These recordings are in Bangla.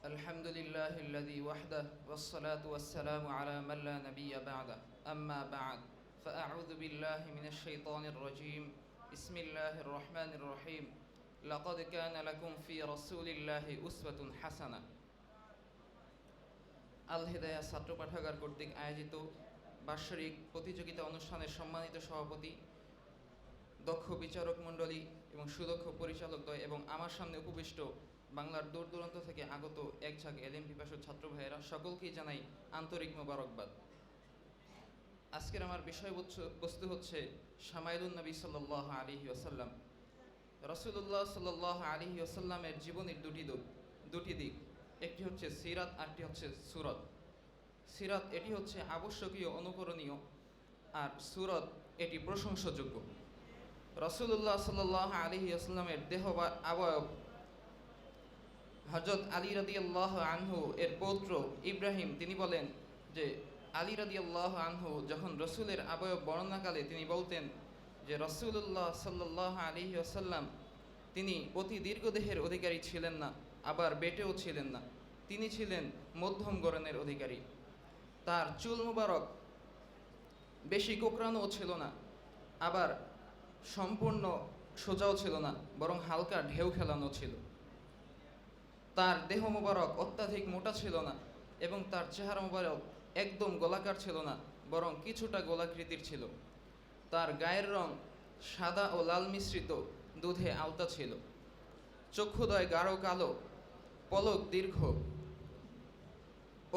الحمد لله الذي وحده والصلاة والسلام على من لا نبي بعده أما بعد فأعوذ بالله من الشيطان الرجيم بسم الله الرحمن الرحيم لقد كان لكم في رسول الله أسوة حسنة আল হিদায়াহ ছাত্র পাঠাগার কর্তৃক আয়োজিত বার্ষিক প্রতিযোগিতা অনুষ্ঠানের সম্মানিত সভাপতি, দক্ষ বিচারক মণ্ডলী এবং সুদক্ষ পরিচালকদ্বয় এবং আমার সামনে উপবিষ্ট বাংলার দূর দূরান্ত থেকে আগত একঝাঁক এলেম পিপাসু ছাত্র ভাইয়েরা, সকলকেই জানাই আন্তরিক মোবারকবাদ। আজকের আমার বিষয়বস্তু হচ্ছে শামাইলুন নবী সাল্লাল্লাহু আলাইহি ওয়াসাল্লাম। রাসূলুল্লাহ সাল্লাল্লাহু আলাইহি ওয়াসাল্লামের জীবনের দুটি দিক, একটি হচ্ছে সিরাত, আরটি হচ্ছে সুরত। সিরাত এটি হচ্ছে আবশ্যকীয়, অনুকরণীয়, আর সুরত এটি প্রশংসাযোগ্য। রাসূলুল্লাহ সাল্লাল্লাহু আলাইহি ওয়াসাল্লামের দেহ বা অবয়ব হযরত আলী রাদিয়াল্লাহু আনহু এর পৌত্র ইব্রাহিম তিনি বলেন যে আলী রাদিয়াল্লাহু আনহু যখন রসুলের অবয়ব বর্ণনাকালে তিনি বলতেন যে রাসূলুল্লাহ সাল্লাল্লাহু আলাইহি ওয়াসাল্লাম তিনি অতি দীর্ঘদেহের অধিকারী ছিলেন না, আবার বেটেও ছিলেন না, তিনি ছিলেন মধ্যম গড়নের অধিকারী। তার চুল মুবারক বেশি কোঁকড়ানোও ছিল না, আবার সম্পূর্ণ সোজাও ছিল না, বরং হালকা ঢেউ খেলানো ছিল। তার দেহ মোবারক অত্যাধিক মোটা ছিল না এবং তার চেহারা মোবারক একদম গোলাকার ছিল না, বরং কিছুটা গোলাকৃতির ছিল। তার গায়ের রং সাদা ও লাল মিশ্রিত দুধে আলতা ছিল। চক্ষুদ্বয় গাঢ় কালো, পলক দীর্ঘ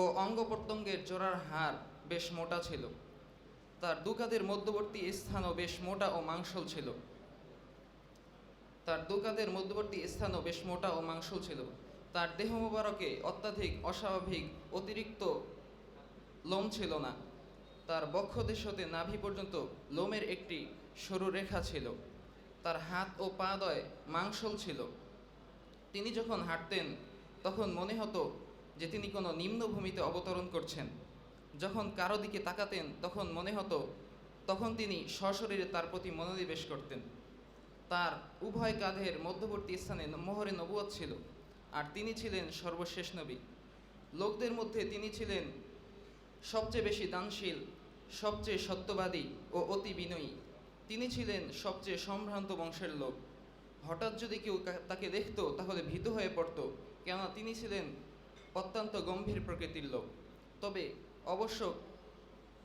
ও অঙ্গ প্রত্যঙ্গের জোড়ার হাড় বেশ মোটা ছিল। তার দুকাদের মধ্যবর্তী স্থানও বেশ মোটা ও মাংসল ছিল। তার দেহ মোবারকে অত্যাধিক অস্বাভাবিক অতিরিক্ত লোম ছিল না। তার বক্ষদেশ হতে নাভি পর্যন্ত লোমের একটি সরু রেখা ছিল। তার হাত ও পাদয় মাংসল ছিল। তিনি যখন হাঁটতেন তখন মনে হতো যে তিনি কোনো নিম্নভূমিতে অবতরণ করছেন। যখন কারো দিকে তাকাতেন তখন মনে হতো তখন তিনি সশরীরে তার প্রতি মনোনিবেশ করতেন। তার উভয় কাঁধের মধ্যবর্তী স্থানে মোহরে নবুয়ত ছিল, আর তিনি ছিলেন সর্বশেষ নবী। লোকদের মধ্যে তিনি ছিলেন সবচেয়ে বেশি দানশীল, সবচেয়ে সত্যবাদী ও অতি বিনয়ী। তিনি ছিলেন সবচেয়ে সম্ভ্রান্ত বংশের লোক। হঠাৎ যদি কেউ তাকে দেখত তাহলে ভীত হয়ে পড়ত, কেননা তিনি ছিলেন অত্যন্ত গম্ভীর প্রকৃতির লোক। তবে অবশ্য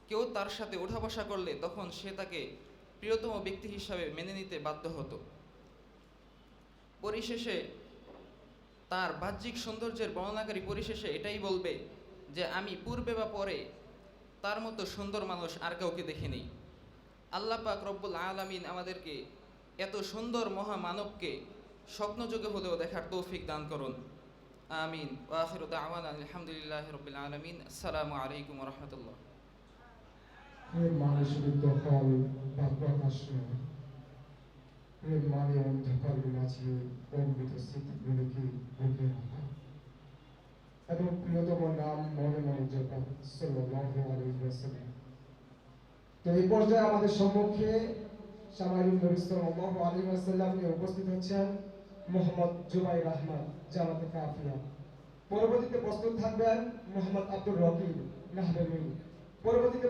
কেউ তার সাথে ওঠা বসা করলে তখন সে তাকে প্রিয়তম ব্যক্তি হিসাবে মেনে নিতে বাধ্য হতো। পরিশেষে তার বাহ্যিক সৌন্দর্যের বর্ণনাকারী পরিশেষে এটাই বলবে যে আমি পূর্বে বা পরে তার মতো সুন্দর মানুষ আর কাউকে দেখিনি। আল্লাহ পাক রব্বুল আলামিন আমাদেরকে এত সুন্দর মহামানবকে স্বপ্নযোগে হলেও দেখার তৌফিক দান করুন। আমিন। ওয়া আখিরু দাওয়ানা আলহামদুলিল্লাহি রাব্বিল আলামিন। আসসালামু আলাইকুম ওয়া রাহমাতুল্লাহ। প্রেম মানে শুধু দখল বা প্রকাশ নয়, প্রেম মানে অন্ধকারের মাঝে অমৃত স্মৃতিগুলিকে বুকে রাখা এবং প্রিয়তম নাম মনে মনে জপা সাল্লাল্লাহু আলাইহি ওয়াসাল্লাম। তো এই পর্যায়ে আমাদের সম্মুখে শামাইলুন নবী সাল্লাল্লাহু আলাইহি ওয়াসাল্লাম নিয়ে উপস্থিত হচ্ছেন মোহাম্মদ জুবাইর আহমদ জামাতে কাফিয়া। পরবর্তীতে প্রস্তুত থাকবেন মোহাম্মদ আব্দুর রকিব নাহবী। পরবর্তীতে